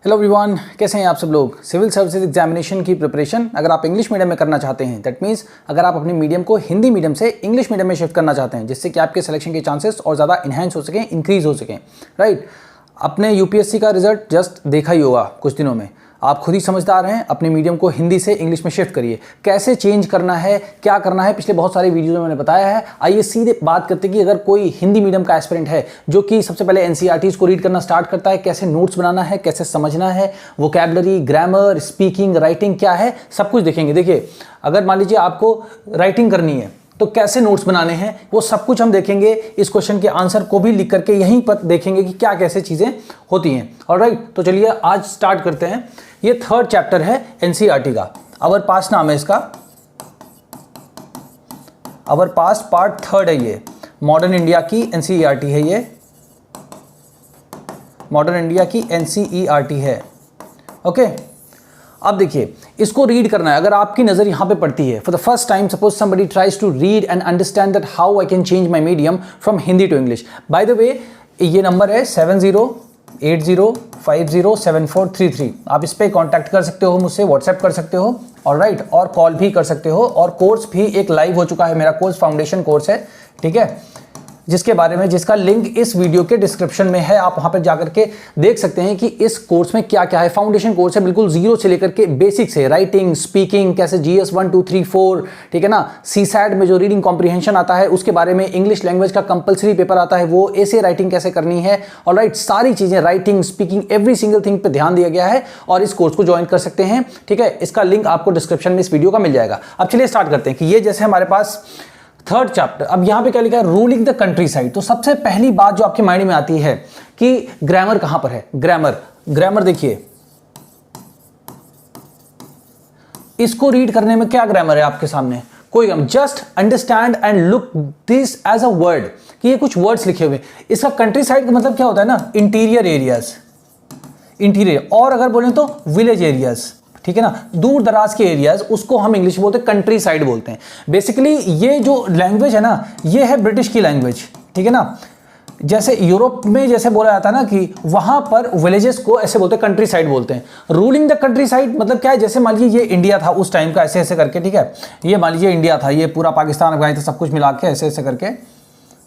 Hello everyone, कैसे हैं आप सब लोग। सिविल सर्विसेज एग्जामिनेशन की प्रिपरेशन अगर आप इंग्लिश मीडियम में करना चाहते हैं, दैट मीन्स अगर आप अपने मीडियम को हिंदी मीडियम से इंग्लिश मीडियम में शिफ्ट करना चाहते हैं, जिससे कि आपके सिलेक्शन के चांसेस और ज़्यादा इन्हेंस हो सकें, इंक्रीज हो सकें, राइट। अपने यूपीएससी का रिजल्ट जस्ट देखा ही होगा कुछ दिनों में, आप खुद ही समझदार हैं। अपने मीडियम को हिंदी से इंग्लिश में शिफ्ट करिए। कैसे चेंज करना है, क्या करना है, पिछले बहुत सारे वीडियो में मैंने बताया है। आइए सीधे बात करते हैं कि अगर कोई हिंदी मीडियम का एस्पिरेंट है जो कि सबसे पहले एनसीईआरटीज को रीड करना स्टार्ट करता है, कैसे नोट्स बनाना है, कैसे समझना है, वोकैबुलरी, ग्रामर, स्पीकिंग, राइटिंग क्या है, सब कुछ देखेंगे। देखिए, अगर मान लीजिए आपको राइटिंग करनी है तो कैसे नोट्स बनाने हैं, वो सब कुछ हम देखेंगे। इस क्वेश्चन के आंसर को भी लिख करके यहीं पर देखेंगे कि क्या कैसे चीज़ें होती हैं। ऑलराइट, तो चलिए आज स्टार्ट करते हैं। ये थर्ड चैप्टर है एनसीईआरटी का। अवर पास्ट नाम है इसका, अवर पास्ट पार्ट थर्ड है। ये मॉडर्न इंडिया की एनसीईआरटी है, ये मॉडर्न इंडिया की एनसीईआरटी है। ओके, अब देखिए, इसको रीड करना है। अगर आपकी नज़र यहाँ पे पड़ती है, for the first time suppose somebody tries to read and understand that how I can change my medium from Hindi to English. By the way, ये नंबर है 7080507433। आप इस पर कॉन्टैक्ट कर सकते हो, मुझसे व्हाट्सएप कर सकते हो, ऑलराइट, और कॉल भी कर सकते हो। और कोर्स भी एक लाइव हो चुका है, मेरा कोर्स फाउंडेशन कोर्स है, ठीक है, जिसके बारे में, जिसका लिंक इस वीडियो के डिस्क्रिप्शन में है। आप वहां पर जाकर के देख सकते हैं कि इस कोर्स में क्या क्या है। फाउंडेशन कोर्स है, बिल्कुल जीरो से लेकर के बेसिक से, राइटिंग, स्पीकिंग, कैसे जीएस 1 2 3 4, ठीक है ना, सीसैट में जो रीडिंग कॉम्प्रिहेंशन आता है उसके बारे में, इंग्लिश लैंग्वेज का कंपलसरी पेपर आता है वो, ऐसे राइटिंग कैसे करनी है, ऑलराइट, सारी चीजें, writing, speaking, every single thing पे ध्यान दिया गया है। और इस कोर्स को ज्वाइन कर सकते हैं, ठीक है। इसका लिंक आपको डिस्क्रिप्शन में इस वीडियो का मिल जाएगा। अब चलिए स्टार्ट करते हैं कि ये जैसे हमारे पास थर्ड चैप्टर, अब यहां पे क्या लिखा है, रूलिंग द कंट्री साइड। तो सबसे पहली बात जो आपके माइंड में आती है कि ग्रामर कहां पर है। ग्रामर देखिए, इसको रीड करने में क्या ग्रामर है आपके सामने, कोई just understand and look this as a word, कि ये कुछ वर्ड्स लिखे हुए। इसका कंट्री साइड का मतलब क्या होता है ना, इंटीरियर एरियाज, इंटीरियर, और अगर बोलें तो विलेज एरियाज, ठीक है ना, दूर दराज के एरियाज, उसको हम इंग्लिश में बोलते हैं कंट्री साइड बोलते हैं। बेसिकली ये जो लैंग्वेज है ना, ये है ब्रिटिश की लैंग्वेज, ठीक है ना। जैसे यूरोप में जैसे बोला जाता है ना कि वहां पर विलेजेस को ऐसे बोलते हैं, कंट्री साइड बोलते हैं। रूलिंग द कंट्री साइड मतलब क्या है, जैसे मान लीजिए ये इंडिया था उस टाइम का, ऐसे ऐसे करके, ठीक है, ये मान लीजिए इंडिया था, ये पूरा पाकिस्तान, अफगानिस्तान सब कुछ मिला के ऐसे ऐसे करके,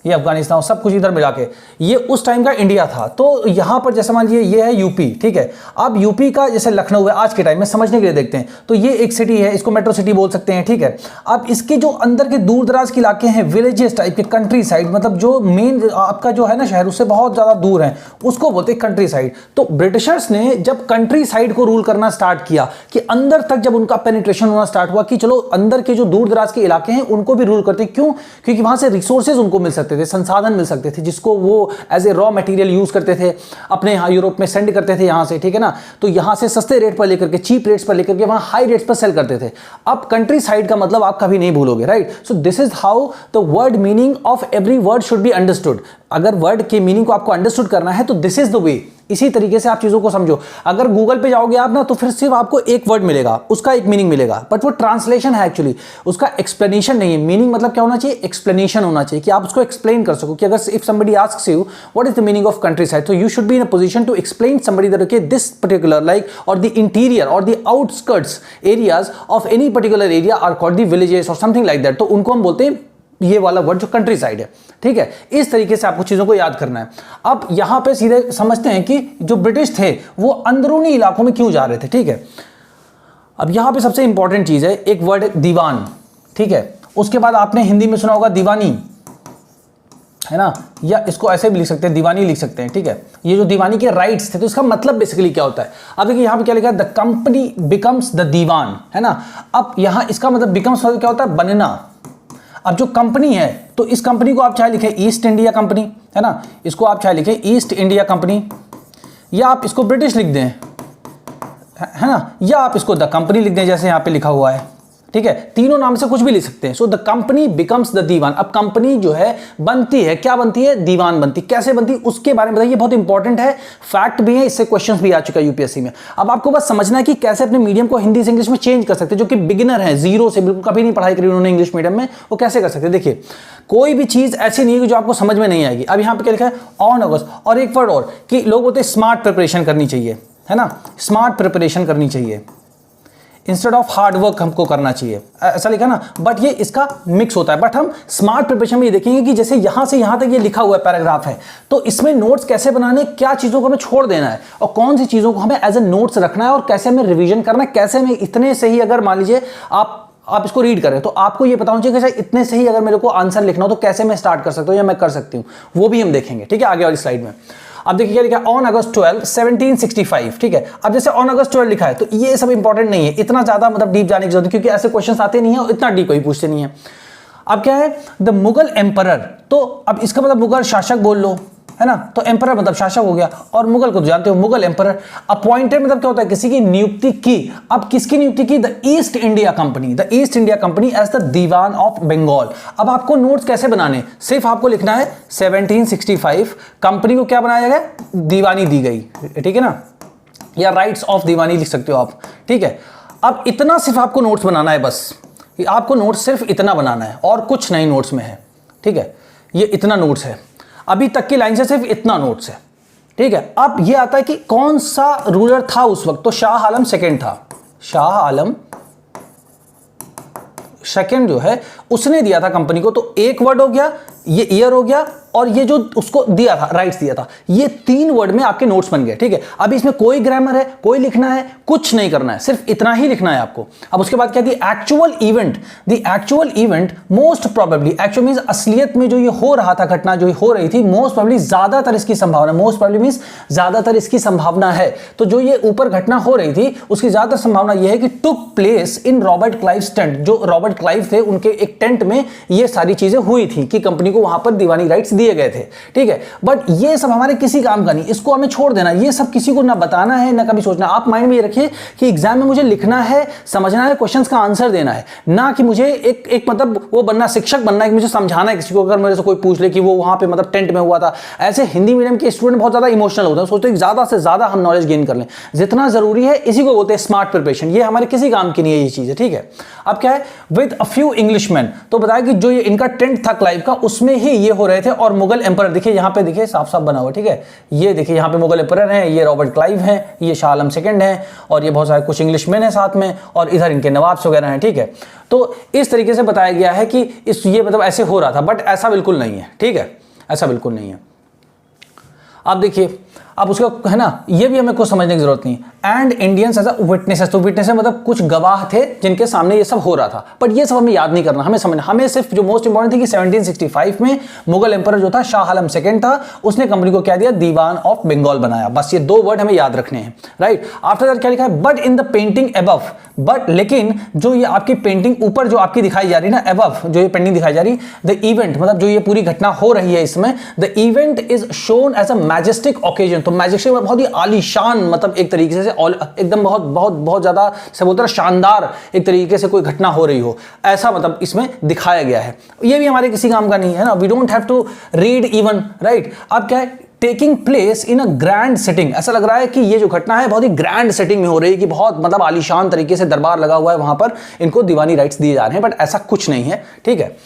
ये अफगानिस्तान सब कुछ इधर मिला के, ये उस टाइम का इंडिया था। तो यहाँ पर जैसे मान लीजिए ये है यूपी, ठीक है। अब यूपी का जैसे लखनऊ है आज के टाइम में, समझने के लिए देखते हैं, तो ये एक सिटी है, इसको मेट्रो सिटी बोल सकते हैं, ठीक है। अब इसके जो अंदर के दूर दराज के इलाके हैं, विलेजेस टाइप के, कंट्री साइड, मतलब जो मेन आपका जो है ना शहर, उससे बहुत ज़्यादा दूर है, उसको बोलते हैं कंट्री साइड। तो ब्रिटिशर्स ने जब कंट्री साइड को रूल करना स्टार्ट किया, कि अंदर तक जब उनका पेनिट्रेशन होना स्टार्ट हुआ कि चलो अंदर के जो दूर दराज के इलाके हैं उनको भी रूल करते हैं। क्यों? क्योंकि वहां से रिसोर्सेज उनको मिल सकते थे, संसाधन मिल सकते थे, जिसको वो as a raw material use करते थे, अपने यहाँ यूरोप में सेंड करते थे यहाँ से, ठीक है ना। तो यहाँ से सस्ते रेट पर लेकर के, चीप रेट्स पर लेकर के वहाँ हाई रेट्स पर सेल करते थे। अब कंट्री साइड का मतलब आप कभी नहीं भूलोगे, right. So this is how the word meaning of every word should be understood. अगर वर्ड के मीनिंग को आपको अंडरस्टूड करना है तो दिस इज द वे, इसी तरीके से आप चीजों को समझो। अगर गूगल पे जाओगे आप ना, तो फिर सिर्फ आपको एक वर्ड मिलेगा, उसका एक मीनिंग मिलेगा, बट वो ट्रांसलेशन है एक्चुअली, उसका एक्सप्लेनेशन नहीं है। मीनिंग मतलब क्या होना चाहिए, एक्सप्लेनेशन होना चाहिए, कि आप उसको एक्सप्लेन कर सको। कि अगर if somebody asks you what is the meaning of countryside, so you should be in a position to explain somebody that okay this particular like or the interior or the outskirts areas of any particular area are called the villages or something like that। तो उनको हम बोलते हैं ये वाला word जो country side है, ठीक है। इस तरीके से आपको चीजों को याद करना है। अब यहां पे सीधे समझते हैं कि जो ब्रिटिश थे वो अंदरूनी इलाकों में क्यों जा रहे थे, ठीक है। अब यहां पे सबसे इंपॉर्टेंट चीज है, एक वर्ड है दीवान, ठीक है। उसके बाद आपने हिंदी में सुना होगा दीवानी, है ना, या इसको ऐसे भी लिख सकते हैं, दीवानी लिख सकते हैं, ठीक है। ये जो दीवानी के राइट्स थे, तो इसका मतलब बेसिकली क्या होता है। अब देखिए यहां पे क्या लिखा है, द कंपनी बिकम्स द दीवान, है ना। अब यहां इसका मतलब बिकम्स मतलब क्या होता है, बनना। अब जो कंपनी है, तो इस कंपनी को आप चाहे लिखें ईस्ट इंडिया कंपनी, है ना, इसको आप चाहे लिखें ईस्ट इंडिया कंपनी, या आप इसको ब्रिटिश लिख दें, है ना, या आप इसको द कंपनी लिख दें जैसे यहां पे लिखा हुआ है, ठीक है। तीनों नाम से कुछ भी लिख सकते हैं। So the company becomes the diwan. अब कंपनी जो है बनती है, क्या बनती है, दीवान बनती। कैसे बनती है उसके बारे में बताइए, बहुत इंपॉर्टेंट है, फैक्ट भी है, इससे क्वेश्चंस भी आ चुका है यूपीएससी में। अब आपको बस समझना है कि कैसे अपने मीडियम को हिंदी से इंग्लिश में चेंज कर सकते हैं। जो कि बिगिनर है, जीरो से, बिल्कुल कभी नहीं पढ़ाई करी उन्होंने इंग्लिश मीडियम में, वो कैसे कर सकते हैं। देखिए, कोई भी चीज ऐसी नहीं है जो आपको समझ में नहीं आएगी। अब यहां पर क्या लिखा है, ऑन अगस्त, और एक वर्ड और कि लोग बोलते हैं स्मार्ट प्रिपरेशन करनी चाहिए, है ना, स्मार्ट प्रिपरेशन करनी चाहिए, इंस्टेड ऑफ हार्ड वर्क हमको करना चाहिए, ऐसा लिखा ना। बट ये इसका मिक्स होता है। बट हम स्मार्ट प्रिपरेशन में ये देखेंगे कि जैसे यहां से यहां तक ये लिखा हुआ है पैराग्राफ है, तो इसमें नोट्स कैसे बनाने, क्या चीजों को हमें छोड़ देना है और कौन सी चीजों को हमें एज ए नोट्स रखना है और कैसे हमें रिवीजन करना है, कैसे हमें इतने से ही, अगर मान लीजिए आप इसको रीड करें तो आपको ये पता होना चाहिए कि इतने से ही अगर मेरे को आंसर लिखना हो तो कैसे मैं स्टार्ट कर सकता हूं या मैं कर सकती हूं, वो भी हम देखेंगे। ठीक है, आगे वाली स्लाइड में अब देखिए क्या लिखा है, ऑन अगस्त 12 1765। ठीक है, अब जैसे ऑन अगस्त 12 लिखा है तो ये सब इंपॉर्टेंट नहीं है, इतना ज्यादा मतलब डीप जाने की जरूरत, क्योंकि ऐसे क्वेश्चन आते नहीं है और इतना डीप कोई पूछते नहीं है। अब क्या है, द मुगल एम्परर, तो अब इसका मतलब मुगल शासक बोल लो, है ना, तो एम्परर मतलब शासक हो गया, और मुगल को जानते हो मुगल एम्परर। अपॉइंटेड मतलब क्या होता है, किसी की नियुक्ति की। अब किसकी नियुक्ति की, the East India Company, the East India Company as the diwan of Bengal. अब आपको नोट्स कैसे बनाने, सिर्फ आपको लिखना है 1765 कंपनी को क्या बनाया गया, दीवानी दी गई। ठीक है ना, या राइट्स ऑफ दीवानी लिख सकते हो आप। ठीक है, अब इतना सिर्फ आपको नोट्स बनाना है, बस आपको नोट्स सिर्फ इतना बनाना है और कुछ नहीं नोट्स में है। ठीक है, ये इतना नोट्स है, अभी तक की लाइन से सिर्फ इतना नोट्स है। ठीक है, अब ये आता है कि कौन सा रूलर था उस वक्त, तो शाह आलम सेकंड था। शाह आलम सेकंड जो है उसने दिया था कंपनी को, तो एक वर्ड हो गया, ये ईयर हो गया, और ये जो उसको दिया था, राइट्स दिया था, ये 3 वर्ड में आपके नोट्स बन गए। ठीक है, अब इसमें कोई ग्रामर है, कोई लिखना है, कुछ नहीं करना है, सिर्फ इतना ही लिखना है आपको। अब उसके बाद क्या the, actual event, the actual event most probably, actual means असलियत में जो ये हो रहा था, घटना जो हो रही थी, मोस्ट प्रोबेबली ज्यादातर इसकी संभावना, मोस्ट प्रोबेबली मींस ज्यादातर इसकी संभावना है, तो जो ये ऊपर घटना हो रही थी उसकी ज्यादातर संभावना ये है कि took place in Robert Clive tent, जो रॉबर्ट क्लाइव थे उनके एक टेंट में ये सारी चीजें हुई थी कि कंपनी को वहां पर दीवानी राइट्स दिए गए थे। ठीक है, बट ये सब हमारे किसी काम का नहीं, इसको हमें छोड़ देना, ये सब किसी को ना बताना है ना कभी सोचना। आप माइंड में ये रखिए कि एग्जाम में मुझे लिखना है, समझना है, क्वेश्चंस का आंसर देना है, ना कि मुझे एक मतलब वो बनना, शिक्षक बनना है कि मुझे समझाना है किसी को। अगर मेरे से कोई पूछ ले कि वो वहां पे मतलब टेंट में हुआ था, ऐसे हिंदी मीडियम के स्टूडेंट बहुत ज्यादा इमोशनल होते हैं, सोचते हैं ज्यादा से ज्यादा हम नॉलेज गेन कर लें, जितना जरूरी है इसी को बोलते हैं स्मार्ट प्रिपरेशन। ये हमारे किसी काम की नहीं है ये चीज है। ठीक है, अब क्या है, विद अ फ्यू इंग्लिशमैन, तो बताया कि जो ये इनका टेंट था क्लाइव का, उसमें ही ये हो रहे थे, और मुगल एम्परर देखिए यहां पे, देखिए साफ साफ बना हुआ। ठीक है, ये देखिए यहां पे मुगल एम्परर हैं, ये रॉबर्ट क्लाइव हैं, ये शाह आलम सेकंड हैं, और ये बहुत सारे कुछ इंग्लिशमैन हैं साथ में, और इधर इनके नवाब्स वगैरह हैं। ठीक है, तो इस तरीके से बताया गया है कि इस ये मतलब ऐसे हो रहा था, बट ऐसा बिल्कुल नहीं है। ठीक है, ऐसा बिल्कुल नहीं है। अब देखिए, अब उसका है ना, ये भी हमें कुछ समझने की जरूरत नहीं। And Indians as a witnesses, तो विटनेस मतलब कुछ गवाह थे जिनके सामने ये सब हो रहा था, बट ये सब हमें याद नहीं करना, हमें समझना, हमें सिर्फ जो मोस्ट इंपॉर्टेंट थी कि 1765 में मुगल एम्परर जो था शाह आलम सेकंड था, उसने कंपनी को क्या दिया, दीवान ऑफ बंगाल बनाया। बस ये 2 वर्ड हमें याद रखने हैं, राइट। आफ्टर दैट क्या लिखा है, but in the painting above, but लेकिन जो ये आपकी पेंटिंग ऊपर जो आपकी दिखाई जा रही है ना, अबव जो ये पेंटिंग दिखाई जा रही, द इवेंट मतलब जो ये पूरी घटना हो रही है इसमें, the event is shown as a majestic occasion, तो मैजेस्टिक बहुत ही आलीशान, मतलब एक तरीके से एकदम बहुत बहुत बहुत ज्यादा से बोलते हैं शानदार एक तरीके से कोई घटना हो रही हो, ऐसा मतलब इसमें दिखाया गया है। ये भी हमारे किसी काम का नहीं है ना, we don't have to read even, right. अब क्या है, taking place in a grand setting, ऐसा लग रहा है कि ये जो घटना है बहुत ही ग्रैंड सेटिंग में हो रही है, कि बहुत मतलब आलीशान तरीके से दरबार लगा हुआ है, वहां पर इनको दीवानी राइट्स दिए जा रहे हैं, बट ऐसा कुछ नहीं है। ठीक है,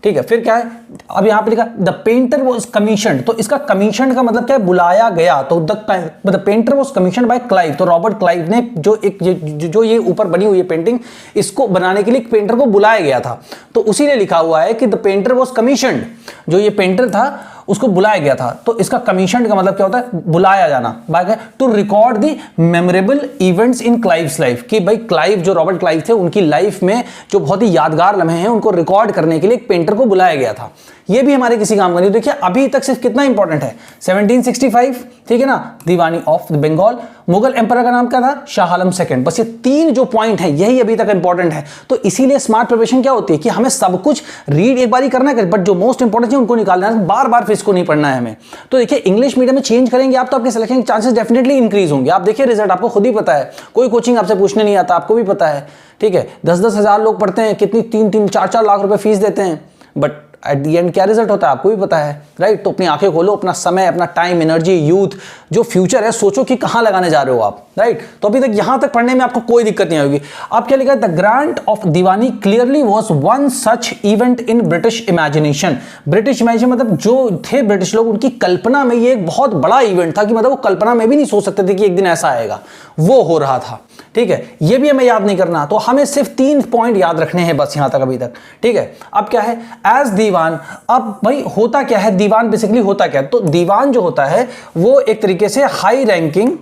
ठीक है, फिर क्या है, अब यहां पे लिखा द पेंटर वाज कमीशन्ड, तो इसका कमीशन का मतलब क्या है, बुलाया गया, तो the painter was commissioned by Clive, तो रॉबर्ट क्लाइव ने जो ये ऊपर बनी हुई है पेंटिंग, इसको बनाने के लिए एक पेंटर को बुलाया गया था, तो उसी ने लिखा हुआ है कि द पेंटर वाज कमीशन्ड, जो ये पेंटर था उसको बुलाया गया था, तो इसका कमीशन का मतलब क्या होता है, बुलाया जाना, बाकी to record the memorable events in Clive's life, कि भाई क्लाइव जो रॉबर्ट क्लाइव थे उनकी लाइफ में जो बहुत ही यादगार लम्हे हैं उनको रिकॉर्ड करने के लिए एक पेंटर को बुलाया गया था। ये भी हमारे किसी काम का नहीं। देखिए अभी तक सिर्फ कितना इंपॉर्टेंट है, 1765, ठीक है ना, दीवानी ऑफ बंगाल, मुगल एम्परर का नाम क्या था, शाह आलम सेकंड, बस ये 3 जो पॉइंट है यही अभी तक इंपॉर्टेंट है। तो इसीलिए स्मार्ट प्रिपरेशन क्या होती है कि हमें सब कुछ रीड एक बार ही करना है, बट जो मोस्ट इंपॉर्टेंट है उनको निकालना है, बार बार फिर इसको नहीं पढ़ना है हमें। तो देखिए इंग्लिश मीडियम में चेंज करेंगे आप तो आपके सिलेक्शन के चांसेस डेफिनेटली इंक्रीज होंगे। आप देखिए रिजल्ट आपको खुद ही पता है, कोई कोचिंग आपसे पूछने नहीं आता, आपको भी पता है, ठीक है। 10-10 हज़ार लोग पढ़ते हैं, कितनी 3-3, 4-4 लाख रुपए फीस देते हैं, बट एट द एंड क्या रिजल्ट होता है आपको भी पता है, राइट। तो अपनी आंखें खोलो, अपना समय, अपना टाइम, एनर्जी, यूथ, जो फ्यूचर है, सोचो कि कहां लगाने जा रहे हो आप, राइट। तो अभी तक यहां तक पढ़ने में आपको कोई दिक्कत नहीं आएगी। अब क्या लिखा है, the grant of Deewani clearly was one such event in British imagination. British imagination मतलब जो थे ब्रिटिश लोग, उनकी कल्पना में ये एक बहुत बड़ा इवेंट था कि मतलब वो कल्पना में भी नहीं सोच सकते थे कि एक दिन ऐसा आएगा, वो हो रहा था, ठीक है। ये भी हमें याद नहीं करना, तो हमें सिर्फ 3 पॉइंट याद रखने हैं बस यहां तक अभी तक, ठीक है। अब क्या है, एज दीवान, अब भाई होता क्या है दीवान, बेसिकली होता क्या है, तो दीवान जो होता है वो एक तरीके से हाई रैंकिंग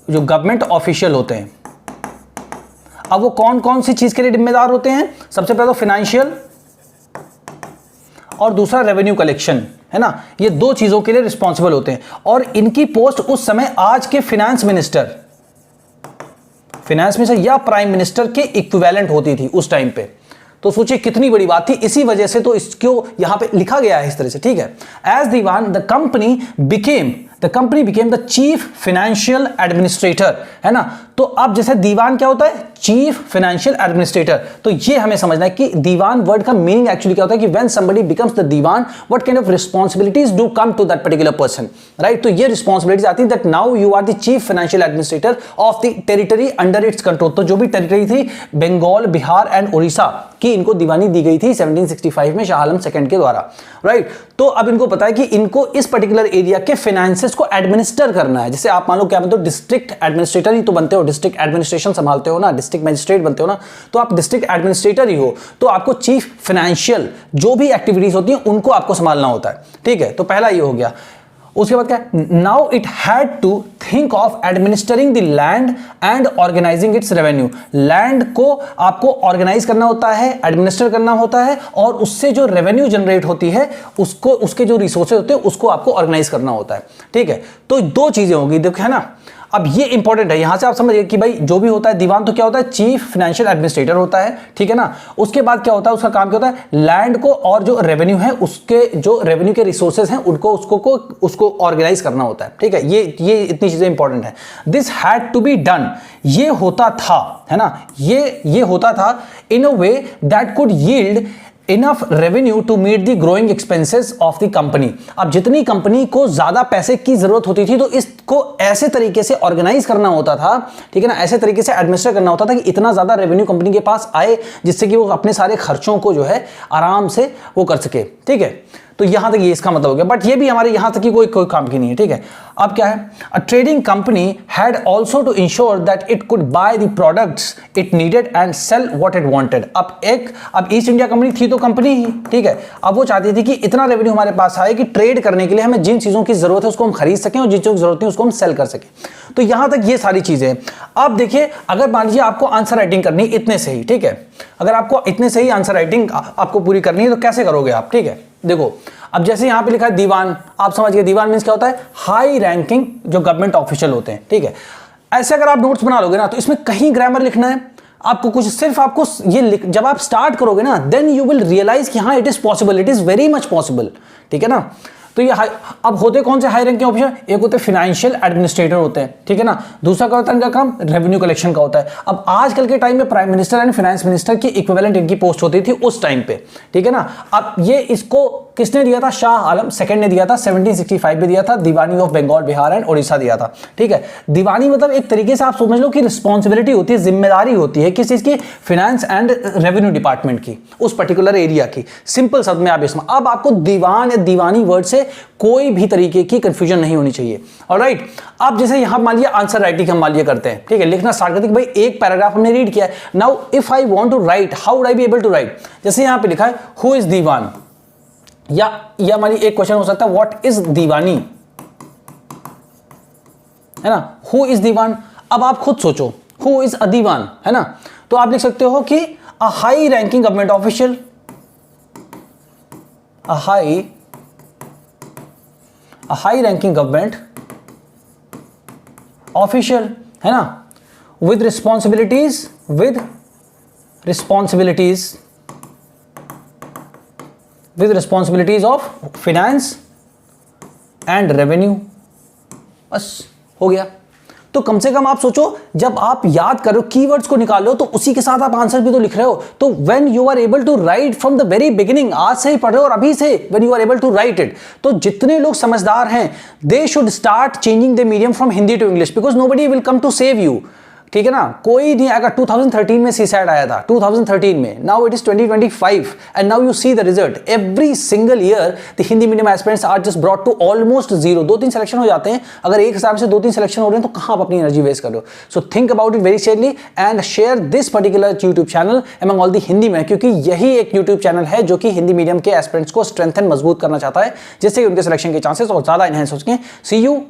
जो गवर्नमेंट ऑफिशियल होते हैं। अब वो कौन कौन सी चीज के लिए जिम्मेदार होते हैं, सबसे पहले तो फाइनेंशियल और दूसरा रेवेन्यू कलेक्शन, है ना। ये 2 चीजों के लिए रिस्पॉन्सिबल होते हैं, और इनकी पोस्ट उस समय आज के फाइनेंस मिनिस्टर या प्राइम मिनिस्टर के इक्विवेलेंट होती थी उस टाइम पे। तो सोचिए कितनी बड़ी बात थी, इसी वजह से तो इसको यहां पे लिखा गया है इस तरह से, ठीक है। As diwan the company became the chief financial administrator, है ना। तो अब जैसे दीवान क्या होता है, चीफ फाइनेंशियल एडमिनिस्ट्रेटर। तो ये हमें समझना है कि दीवान वर्ड का मीनिंग एक्चुअली क्या होता है कि when somebody becomes the diwan, what kind of responsibilities do come to that particular person, right. तो ये रिस्पांसिबिलिटीज आती है that now you are the chief financial administrator of the territory under its control. तो जो भी टेरिटरी थी, Bengal, Bihar and Orissa की, इनको दीवानी दी गई थी 1765 में शाह आलम सेकंड के द्वारा, राइट। तो अब इनको पता है कि इनको इस पर्टिकुलर एरिया के फाइनेंसेस को एडमिनिस्टर करना है। जैसे आप मान लो क्या बनते हो, डिस्ट्रिक्ट एडमिनिस्ट्रेटर ही तो बनते हो, डिस्ट्रिक्ट एडमिनिस्ट्रेशन संभालते हो ना, डिस्ट्रिक्ट मजिस्ट्रेट बनते हो ना, तो आप डिस्ट्रिक्ट एडमिनिस्ट्रेटर ही हो। तो आपको चीफ फाइनेंशियल जो भी एक्टिविटीज होती हैं उनको आपको संभालना होता है, ठीक है। तो पहला ये हो गया। उसके बाद क्या, now it had to think of administering the land and organising its revenue. Land को आपको ऑर्गेनाइज करना होता है, एडमिनिस्टर करना होता है, और उससे जो रेवेन्यू जनरेट होती है उसको, उसके जो रिसोर्सेज होते हैं उसको आपको ऑर्गेनाइज करना होता है, ठीक है। तो 2 चीजें होगी, देखो, है ना। अब ये इंपॉर्टेंट है, यहां से आप समझिए कि भाई जो भी होता है दीवान, तो क्या होता है, चीफ फाइनेंशियल एडमिनिस्ट्रेटर होता है, ठीक है ना। उसके बाद क्या होता है, उसका काम क्या होता है, लैंड को और जो रेवेन्यू है, उसके जो रेवेन्यू के रिसोर्सेज हैं उसको ऑर्गेनाइज करना होता है, ठीक है। ये इतनी चीजें इंपॉर्टेंट है। This had to be done, ये होता था, है ना, ये होता था in a way that could yield enough revenue to meet the growing expenses of the company. अब जितनी कंपनी को ज्यादा पैसे की जरूरत होती थी, तो इसको ऐसे तरीके से ऑर्गेनाइज करना होता था, ठीक है ना, ऐसे तरीके से एडमिनिस्टर करना होता था कि इतना ज्यादा रेवेन्यू कंपनी के पास आए जिससे कि वो अपने सारे खर्चों को जो है आराम से वो कर सके, ठीक है। तो यहां तक ये इसका मतलब हो गया, बट ये भी हमारे यहां तक की कोई काम की नहीं है, ठीक है। अब क्या है, a trading company had also to ensure that it could buy the products it needed and sell what it wanted. अब ईस्ट इंडिया कंपनी थी तो कंपनी ही, ठीक है। अब वो चाहती थी कि इतना रेवेन्यू हमारे पास आए कि ट्रेड करने के लिए हमें जिन चीजों की जरूरत है उसको हम खरीद सकें, और जिन चीजों की जरूरत है उसको हम सेल कर सकें। तो यहां तक ये सारी चीजें। अब देखिए, अगर मान लीजिए आपको आंसर राइटिंग करनी इतने से ही, ठीक है, अगर आपको इतने से ही आंसर राइटिंग आपको पूरी करनी है तो कैसे करोगे आप, ठीक है। देखो, अब जैसे यहां पे लिखा है दीवान, आप समझ गए दीवान मींस क्या होता है, हाई रैंकिंग जो गवर्नमेंट ऑफिशियल होते हैं, ठीक है। ऐसे अगर आप नोट्स बना लोगे ना, तो इसमें कहीं ग्रामर लिखना है आपको, कुछ सिर्फ आपको ये जब आप स्टार्ट करोगे ना, देन यू विल रियलाइज कि हाँ, it is possible, it is very much possible, ठीक है ना। तो ये अब होते कौन से हाई रैंक के ऑफिसर, एक होते फाइनेंशियल एडमिनिस्ट्रेटर होते हैं, ठीक है ना। दूसरा क्या होता है, इनका काम रेवेन्यू कलेक्शन का होता है। अब आजकल के टाइम में prime minister and finance minister की इक्विवेलेंट इनकी पोस्ट होती थी उस टाइम पे, ठीक है ना। अब ये इसको किसने दिया था, शाह आलम सेकंड ने दिया था, 1765 में दिया था, दीवानी ऑफ बंगाल, बिहार एंड उड़ीसा दिया था, ठीक है। दीवानी मतलब एक तरीके से आप समझ लो कि रिस्पॉन्सिबिलिटी होती है, जिम्मेदारी होती है किस चीज की, फाइनेंस एंड रेवेन्यू डिपार्टमेंट की, उस पर्टिकुलर एरिया की। सिंपल शब्द में आप इसमें, अब आपको दीवान या दीवानी वर्ड से कोई भी तरीके की कंफ्यूजन नहीं होनी चाहिए, ऑलराइट। अब जैसे यहां मान लिया आंसर राइटिंग हम मान लिया करते हैं, ठीक है, लिखना स्टार्ट करते हैं कि भाई एक पैराग्राफ हमने रीड किया है, now if I want to write, how would I be able to write. जैसे यहां पे लिखा है हु इज दीवान, या हमारी एक क्वेश्चन हो सकता है व्हाट इज दीवानी, है ना, हु इज दीवान। अब आप खुद सोचो हु इज अ दीवान, है ना। तो आप लिख सकते हो कि a high ranking government official, a high ranking government official, है ना, with responsibilities of finance and revenue, बस हो गया। तो कम से कम आप सोचो, जब आप याद कर रहे हो, कीवर्ड्स को निकाल लो, तो उसी के साथ आप आंसर भी तो लिख रहे हो। तो when you are able to write from the very beginning, आज से ही पढ़ रहे हो और अभी से when you are able to write it, तो जितने लोग समझदार हैं, they should start changing the medium from Hindi to English, because nobody will come to save you. ठीक है ना, कोई नहीं आएगा। 2013 में सीसैट आया था, 2013 में, now it is 2025 and now you see the result. Every single year the Hindi medium aspirants are just brought to almost zero. 2-3 selection हो जाते हैं, अगर एक हिसाब से 2-3 सिलेक्शन हो रहे हैं तो कहां आप अपनी एनर्जी वेस्ट कर रहे हो। So think about it very seriously and share this particular YouTube channel among all the Hindi में, क्योंकि यही एक यूट्यूब चैनल है जो कि हिंदी मीडियम के एस्पिरेंट्स को स्ट्रेंथन, मजबूत करना चाहता है, जिससे उनके सिलेक्शन के चांसेस और ज्यादा एनहेंस हो सकें। सी यू